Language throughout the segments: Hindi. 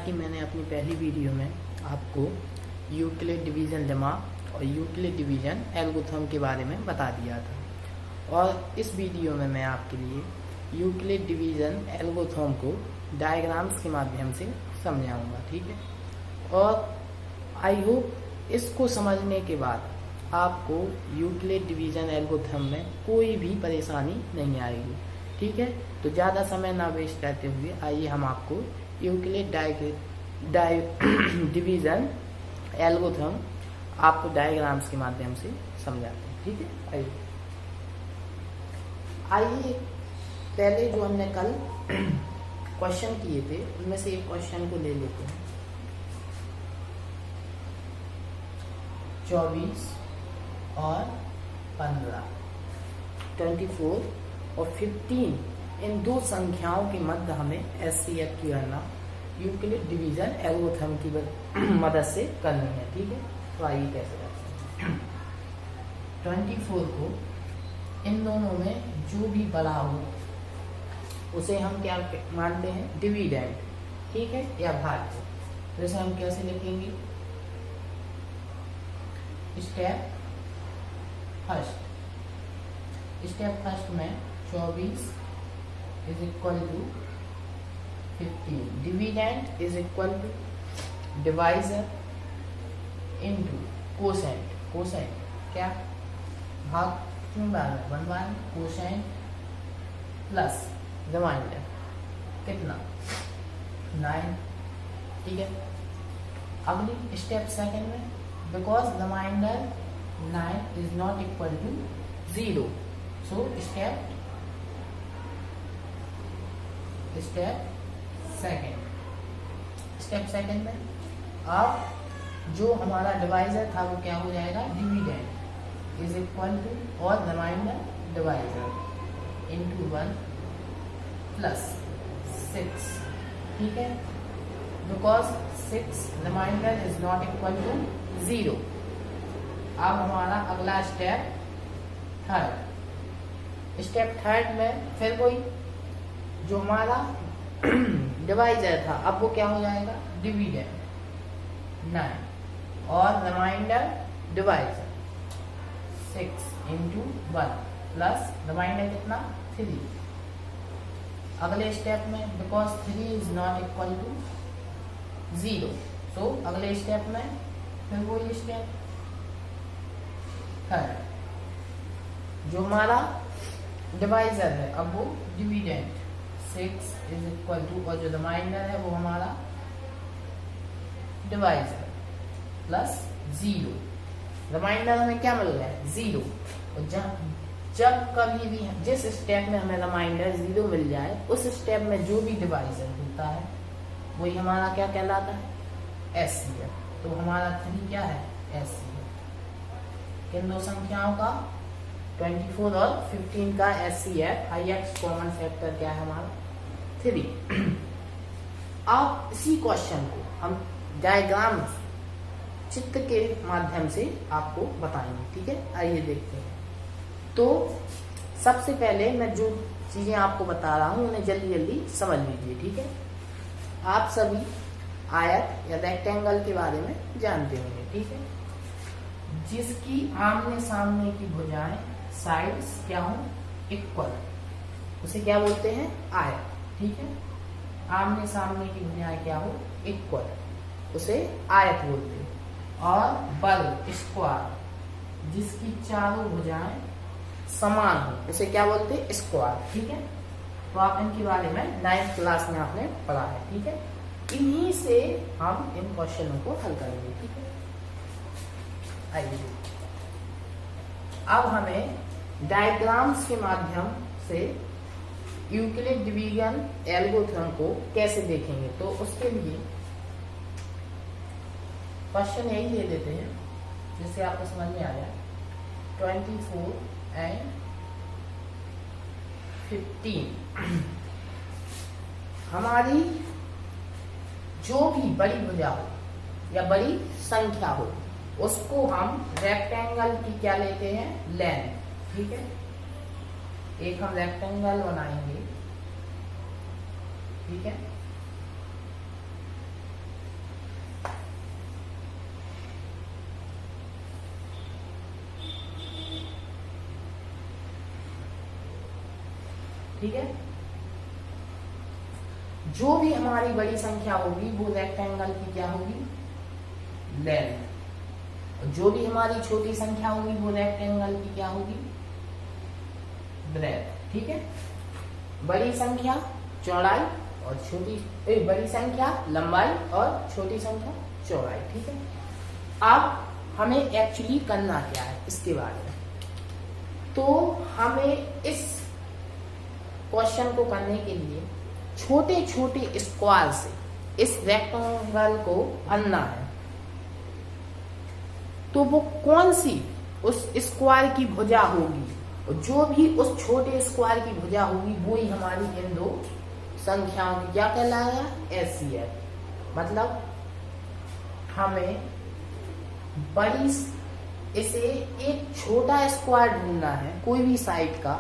कि मैंने अपनी पहली वीडियो में आपको यूक्लिड डिवीज़न लेमा और यूक्लिड डिवीज़न एल्गोरिथम के बारे में बता दिया था, और इस वीडियो में मैं आपके लिए यूक्लिड डिवीज़न एल्गोरिथम को डायग्राम्स के माध्यम से समझाऊंगा। ठीक है, और आई होप इसको समझने के बाद आपको यूक्लिड डिवीज़न एल्गोरिथम में कोई भी परेशानी नहीं आएगी। ठीक है, तो ज़्यादा समय ना वेस्ट करते हुए आइए हम आपको यूक्लिड डिवीज़न एल्गोरिथम आपको डायग्राम्स के माध्यम से समझाते हैं। ठीक है, आइए पहले जो हमने कल क्वेश्चन किए थे उनमें से एक क्वेश्चन को ले लेते हैं। 24 और 15, 24 और 15 इन दो संख्याओं के मध्य हमें एचसीएफ की गणना यूक्लिड डिवीज़न एल्गोरिथम की मदद से करनी है। ठीक है, तो आइए कैसे करते हैं। 24 को इन दोनों में जो भी बड़ा हो उसे हम क्या मानते हैं, डिविडेंड। ठीक है, या भाज्य। जैसे हम कैसे लिखेंगे, स्टेप फर्स्ट में 24 is equal to 15, dividend is equal to divisor into quotient क्या भाग क्यों बार में 1/, कोसेंट प्लस रिमाइंडर कितना 9। ठीक है, अगली स्टेप सेकंड में because remainder 9 is not equal to 0, so step second में अब जो हमारा डिवाइजर था वो क्या हो जाएगा, डिविडेंड इज इक्वल टू और रिमाइंडर डिवाइजर इनटू 1 प्लस 6। ठीक है, because 6 remainder is not equal to 0। अब हमारा अगला स्टेप थर्ड में फिर वही जो हमारा डिवाइजर था अब वो क्या हो जाएगा, डिविडेंड 9 और remainder divisor 6 into 1 plus remainder कितना 3। अगले स्टेप में because 3 is not equal to 0, so अगले स्टेप में फिर वही स्टेप थर्ड जो हमारा डिवाइजर है अब वो डिविडेंड 6 इज इक्वल टू और जो रिमाइंडर है वो हमारा डिवाइजर प्लस 0। रिमाइंडर हमें क्या मिल रहा है, 0। और जब कभी भी जिस स्टेप में हमें रिमाइंडर 0 मिल जाए उस स्टेप में जो भी डिवाइजर होता है वही हमारा क्या कहलाता है, एचसीएफ। तो हमारा 3 क्या है, एचसीएफ। किन दो संख्याओं का, 24 और 15 का एचसीएफ हाईएस्ट कॉमन फैक्टर क्या है हमारा, 3। अब इसी क्वेश्चन को हम डायग्राम चित्र के माध्यम से आपको बताएंगे। ठीक है, आइए देखते हैं। तो सबसे पहले मैं जो चीजें आपको बता रहा हूं उन्हें जल्दी जल्दी समझ लीजिए। ठीक है, आप सभी आयत या रेक्टेंगल के बारे में जानते होंगे। ठीक है, जिसकी आमने सामने की भुजाएं साइड्स क्या हो, इक्वल, उसे क्या बोलते हैं, आयत। ठीक है, आमने सामने की भुजाएं क्या हो, इक्वल, उसे आयत बोलते हैं। और वर्ग स्क्वायर, जिसकी चारों भुजाएं समान हो उसे क्या बोलते हैं, स्क्वायर। ठीक है, तो आप इनके बारे में 9th क्लास में आपने पढ़ा है। ठीक है, इन्हीं से हम इन क्वेश्चनों को हल करेंगे। ठीक है, आइए अब हमें डायग्राम्स के माध्यम से यूक्लिड डिवीजन एल्गोरिथम को कैसे देखेंगे, तो उसके लिए क्वेश्चन यही ले लेते हैं जिससे आपको समझ में आया। 24 एंड 15 हमारी जो भी बड़ी भुजा हो या बड़ी संख्या हो उसको हम रेक्टेंगल की क्या लेते हैं, लेंथ। ठीक है, एक हम रेक्टेंगल बनाएंगे। ठीक है, ठीक है। जो भी हमारी बड़ी संख्या होगी वो रेक्टेंगल की क्या होगी, लेंथ, और जो भी हमारी छोटी संख्या होगी वो रेक्टेंगल की क्या होगी, ब्रेथ। ठीक है, बड़ी संख्या चौड़ाई और बड़ी संख्या लंबाई और छोटी संख्या चौड़ाई। ठीक है, अब हमें एक्चुअली करना क्या है इसके बारे में, तो हमें इस क्वेश्चन को करने के लिए छोटे छोटे स्क्वायर से इस रेक्टेंगल को भरना है। तो वो कौन सी उस स्क्वायर की भुजा होगी, और जो भी उस छोटे स्क्वायर की भुजा होगी वो ही हमारी इन दो संख्याओं की क्या कहलाएगा, एचसीएफ। मतलब हमें बड़ी इसे एक छोटा स्क्वायर ढूंढना है कोई भी साइड का,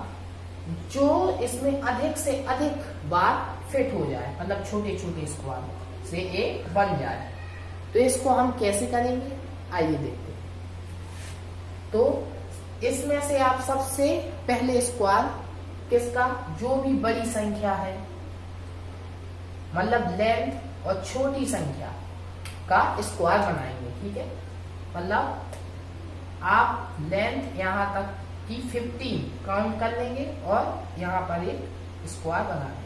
जो इसमें अधिक से अधिक बार फिट हो जाए, मतलब छोटे छोटे स्क्वायर से एक बन जाए। तो इसको हम कैसे करेंगे, आइए देखते हैं। तो इसमें से आप सबसे पहले स्क्वायर किसका, जो भी बड़ी संख्या है, मतलब लेंथ और छोटी संख्या का स्क्वायर बनाएंगे। ठीक है, मतलब आप लेंथ यहाँ तक की 15 काउंट कर लेंगे और यहाँ पर एक स्क्वायर बना लेंगे।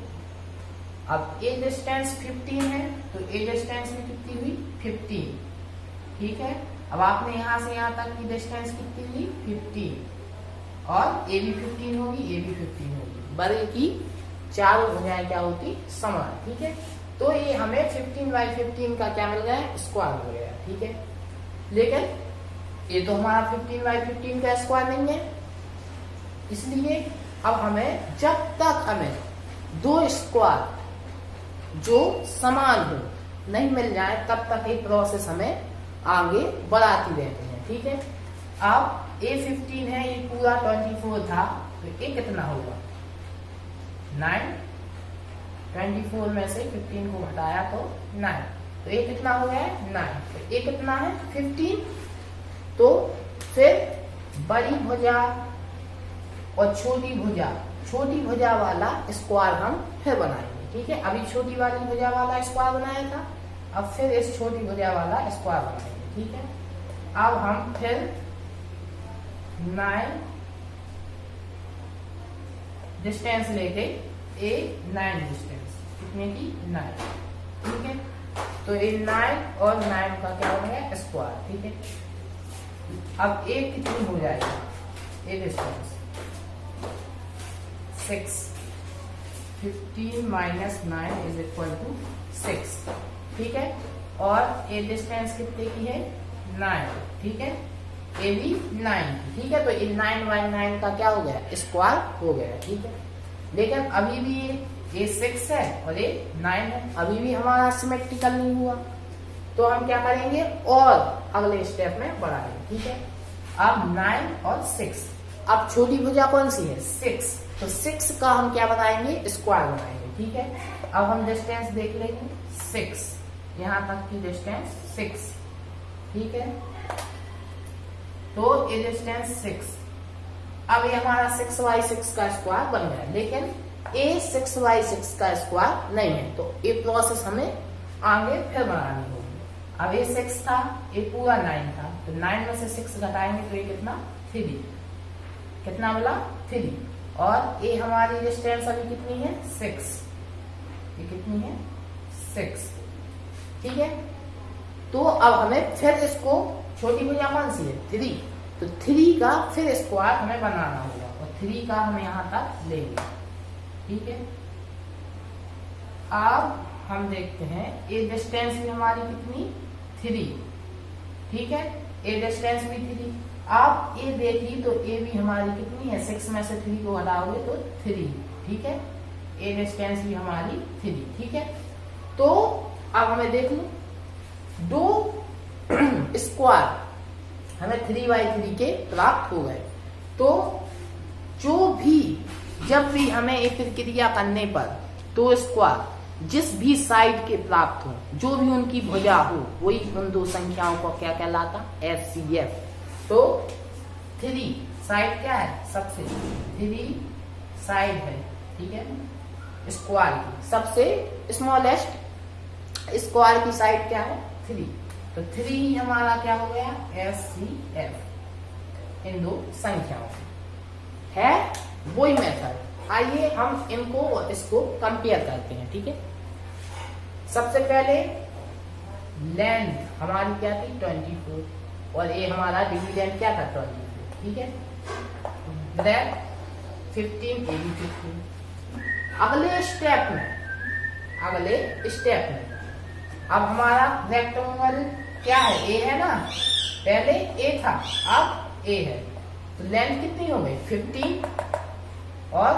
अब ए डिस्टेंस 15 है तो ए डिस्टेंस में कितनी हुई, 15। ठीक है, अब आपने यहाँ से यहाँ तक की डिस्टेंस कितनी ली, 15, और ए भी 15 होगी, ए भी 15 होगी। वर्ग की चारों भुजाएं क्या होती, समान। ठीक है, तो ये हमें 15/15 का क्या मिल गया, स्क्वायर मिल गया। ठीक है, लेकिन ये तो हमारा 15/15 का स्क्वायर नहीं है, इसलिए अब हमें जब तक हमें दो स्क्वायर जो समान हो नहीं मिल जाए तब तक ये प्रोसेस हमें आगे बढ़ाती रहती है। ठीक है, अब ए 15 है, ये पूरा 24 था, तो ये कितना होगा, 9। 24 में से 15 को घटाया तो 9, तो ये कितना हो गया है, 9। तो ये कितना है, 15। तो फिर बड़ी भुजा और छोटी भुजा वाला स्क्वायर हम फिर बनाएंगे। ठीक है, अभी छोटी वाली भुजा वाला स्क्वायर बनाया था, अब फिर इस छोटी भुजा वाला स्क्वायर बनाएंगे। ठीक है, अब हम फिर 9 डिस्टेंस लेके ए 9 डिस्टेंस कितने की, 9। ठीक है, तो ये 9 और 9 का क्या हो गया, स्क्वायर। ठीक है, अब ए कितनी हो जाएगी, ए डिस्टेंस 6। 15 - 9 = 6। ठीक है, और ए डिस्टेंस कितने की है, 9। ठीक है, ए भी 9। ठीक है, तो ये 9/9 का क्या हो गया, स्क्वायर हो गया। ठीक है, लेकिन अभी भी ये 6 है और ये 9 है, अभी भी हमारा सिमेट्रिकल नहीं हुआ, तो हम क्या करेंगे और अगले स्टेप में बढ़ाएंगे। ठीक है, अब 9 और 6, अब छोटी भुजा कौन सी है, 6, तो 6 का हम क्या बनाएंगे, स्क्वायर बनाएंगे। ठीक है, अब हम डिस्टेंस देख लेंगे, 6, यहाँ तक की डिस्टेंस 6। ठीक है, तो ये डिस्टेंस 6, अब ये हमारा 6/6 का स्क्वायर बन गया, लेकिन ए 6/6 का स्क्वायर नहीं है, तो ये प्रोसेस हमें आगे फिर बनानी होगी। अब ये 6 था, ये पूरा 9 था, तो 9 में से 6 घटाएंगे तो ये कितना, 3। कितना बोला, 3, और ये हमारी डिस्टेंस अभी कितनी है, 6। ये कितनी है, 6। ठीक है, तो अब हमें फिर इसको, छोटी भुजा कौन सी है, 3, तो 3 का फिर स्क्वायर हमें बनाना होगा, और 3 का हम यहाँ तक लेंगे। ठीक है, अब हम देखते हैं ये डिस्टेंस भी हमारी कितनी, 3। ठीक है, ये डिस्टेंस भी 3। आप ये देखिए तो ये भी हमारी कितनी है, 6 में से 3 को हटाओगे तो 3। ठीक है, ये डिस्टेंस भी हमारी 3। ठीक है, तो अब हमें देख लो, दो स्क्वायर हमें 3/3 के प्राप्त हो गए। तो जब भी हमें एक प्रक्रिया करने पर दो स्क्वायर जिस भी साइड के प्राप्त हो, जो भी उनकी भुजा हो, वही उन दो संख्याओं को क्या कहलाता, एचसीएफ। तो 3 साइड क्या है, सबसे 3 साइड है, ठीक है, स्क्वायर की सबसे स्मॉलेस्ट स्क्वायर की साइड क्या है 3, तो 3 हमारा क्या हो गया SCF इन दो संख्याओं की है वही मेथड। आइए हम इनको और इसको कंपेयर करते हैं। ठीक है, सबसे पहले लेंथ हमारी क्या थी 24 और ये हमारा डिविडेंड क्या था 24। ठीक है, ब्रेथ 15 ये भी 15। अगले स्टेप में अब हमारा रेक्टेंगल क्या है ए है ना, पहले ए था अब ए है, तो लेंथ कितनी हो गई 15 और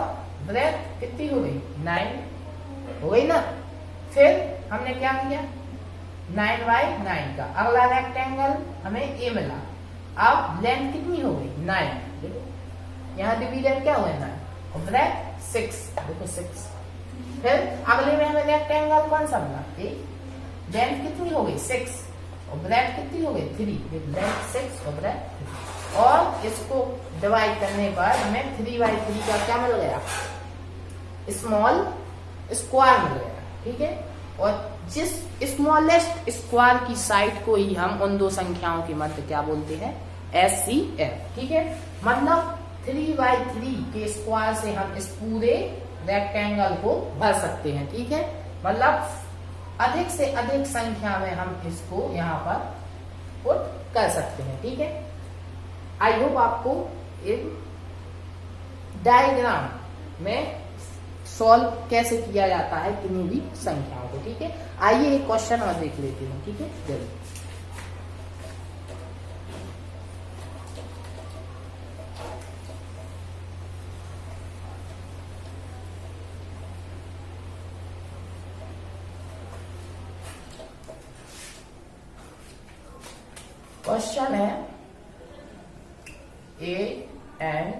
ब्रेथ कितनी हो गई 9 हो गई ना। फिर हमने क्या किया 9/9 का अगला रेक्टेंगल हमें ए मिला, अब लेंथ कितनी हो गई 9, देखो यहाँ डिवीजन क्या हुआ 9 और ब्रेथ 6, देखो 6। फिर अगले में हमें रेक्टेंगल कौन सा मिला ए, लेंथ कितनी हो गई 6 और ब्रेथ कितनी हो गई 3, लेंथ 6 और ब्रेथ 3, और इसको डिवाइड करने पर हमें 3/3 का क्या मिल गया स्मॉल स्क्वायर मिल गया। ठीक है, और जिस स्मॉलेस्ट स्क्वायर की साइड को ही हम उन दो संख्याओं के मध्य क्या बोलते हैं SCF। ठीक है, मतलब 3/3 के स्क्वायर से हम इस पूरे रेक्टेंगल को भर सकते हैं। ठीक है, मतलब अधिक से अधिक संख्या में हम इसको यहाँ पर पुट कर सकते हैं। ठीक है, आई होप आपको इन डायग्राम में सॉल्व कैसे किया जाता है किन्हीं भी संख्याओं को। ठीक है, आइए एक क्वेश्चन और देख लेते हैं। ठीक है, जल्दी क्वेश्चन है 8 और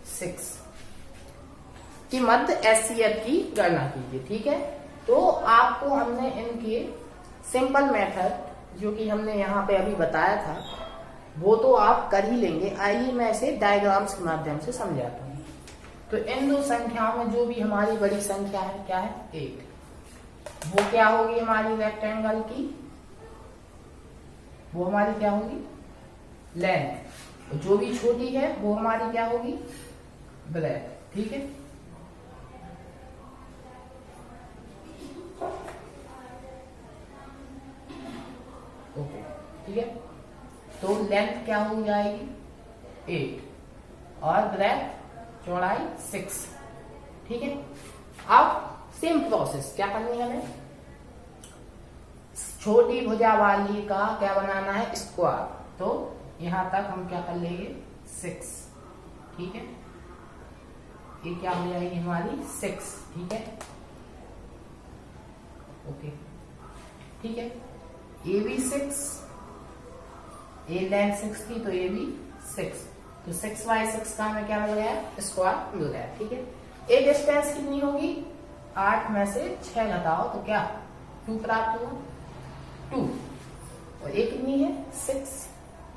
6 की मध्य SCF की गणना कीजिए। ठीक है, तो आपको हमने इनके सिंपल मेथड जो कि हमने यहाँ पे अभी बताया था वो तो आप कर ही लेंगे। आइए मैं इसे डायग्राम्स के माध्यम से समझाता हूँ। तो इन दो संख्याओं में जो भी हमारी बड़ी संख्या है क्या है 8, वो क्या होगी हमारी रेक्टेंगल की, वो हमारी क्या होगी लेंथ, जो भी छोटी है वो हमारी क्या होगी ब्रेथ। ठीक है, ओके, ठीक है, तो लेंथ क्या हो जाएगी 8 और ब्रेथ चौड़ाई 6। ठीक है, अब सेम प्रोसेस क्या करनी है हमें, छोटी भुजा वाली का क्या बनाना है स्क्वायर, तो यहां तक हम क्या कर लेंगे 6। ठीक है, ये क्या हो जाएगी हमारी 6। ठीक है, ओके, ठीक है, ए भी 6, ए लेंथ 6 थी तो ए भी 6, तो 6/6 का हमें क्या मिल गया स्क्वायर मिल गया। ठीक है, ए डिस्टेंस कितनी होगी 8 में से 6 घटाओ तो क्या 2 प्राप्त हुआ 2, और ए कितनी है 6,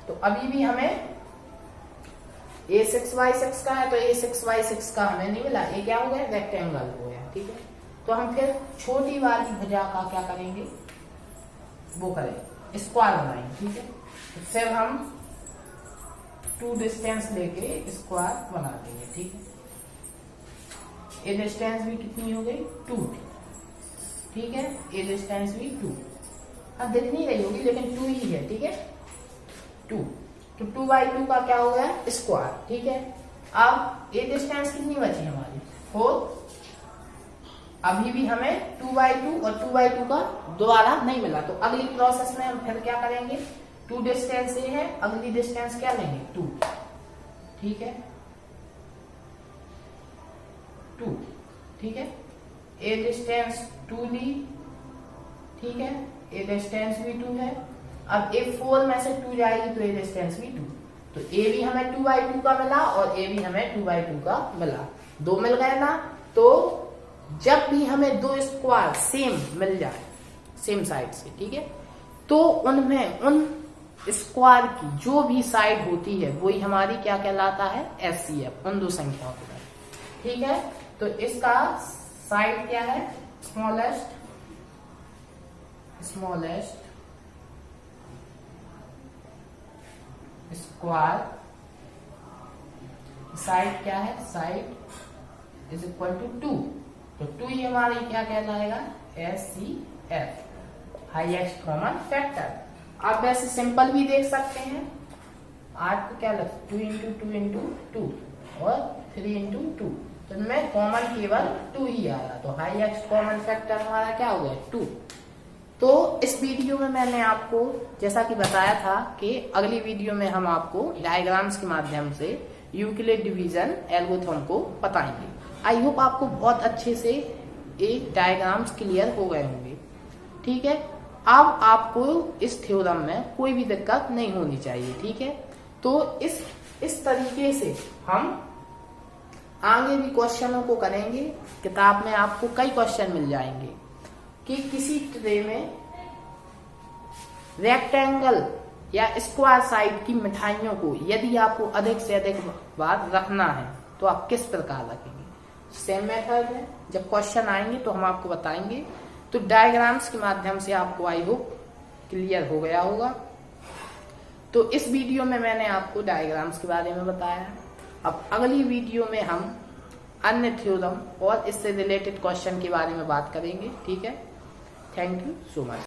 तो अभी भी हमें ए 6/6 का है तो ए 6/6 का हमें नहीं मिला, ये क्या हो गया रेक्टेंगल हो गया। ठीक है, तो हम फिर छोटी वाली भुजा का क्या करेंगे वो करें स्क्वायर बनाएंगे। ठीक है, तो फिर हम 2 डिस्टेंस लेके स्क्वायर बना देंगे। ठीक है, ए डिस्टेंस भी कितनी हो गई 2 थी। ठीक है, ए डिस्टेंस भी 2, अब दिख नहीं रही होगी लेकिन 2 ही है। ठीक है, 2, तो 2/2 का क्या हो गया स्क्वायर। ठीक है, अब ए डिस्टेंस कितनी बची हमारी 4, अभी भी हमें 2/2 और 2/2 का दोबारा नहीं मिला, तो अगली प्रोसेस में हम फिर क्या करेंगे 2 डिस्टेंस ये है, अगली डिस्टेंस क्या लेंगे 2। ठीक है, 2। ठीक है, ए डिस्टेंस 2 ली। ठीक है, ए डिस्टेंस भी 2 है, अब ए 4 में से 2 जाएगी तो ए डिस्टेंस भी 2, तो ए भी हमें 2/2 का मिला और ए भी हमें 2/2 का मिला, 2 मिल गए ना। तो जब भी हमें 2 स्क्वायर सेम मिल जाए सेम साइड से, ठीक है, तो उनमें उन स्क्वायर की जो भी साइड होती है वही हमारी क्या कहलाता है SCF, उन दो संख्याओं के। ठीक है, तो इसका साइड क्या है, स्मॉलेस्ट स्क्वायर, साइड क्या है, साइड इज इक्वल टू 2, तो 2 ही हमारी क्या कहलाएगा, HCF, हाईएस्ट कॉमन फैक्टर। आप वैसे सिंपल भी देख सकते हैं, 8 को क्या लग 2 इंटू 2 इंटू 2 और 3 इंटू 2, तो इनमें कॉमन केवल 2 ही आया, तो हाईएस्ट कॉमन फैक्टर हमारा क्या हो गया 2। तो इस वीडियो में मैंने आपको जैसा कि बताया था कि अगली वीडियो में हम आपको डायग्राम्स के माध्यम से यूक्लिड डिवीजन एल्गोरिथम को बताएंगे। आई होप आपको बहुत अच्छे से ये डायग्राम्स क्लियर हो गए होंगे। ठीक है, अब आपको इस थ्योरम में कोई भी दिक्कत नहीं होनी चाहिए। ठीक है, तो इस तरीके से हम आगे भी क्वेश्चनों को करेंगे। किताब में आपको कई क्वेश्चन मिल जाएंगे कि किसी ट्रे में रेक्टेंगल या स्क्वायर साइड की मिठाइयों को यदि आपको अधिक से अधिक बार रखना है तो आप किस प्रकार रखेंगे। सेम मेथड है, जब क्वेश्चन आएंगे तो हम आपको बताएंगे। तो डायग्राम्स के माध्यम से आपको आई होप क्लियर हो गया होगा। तो इस वीडियो में मैंने आपको डायग्राम्स के बारे में बताया। अब अगली वीडियो में हम अन्य थ्योरम और इससे रिलेटेड क्वेश्चन के बारे में बात करेंगे। ठीक है, थैंक यू सो मच।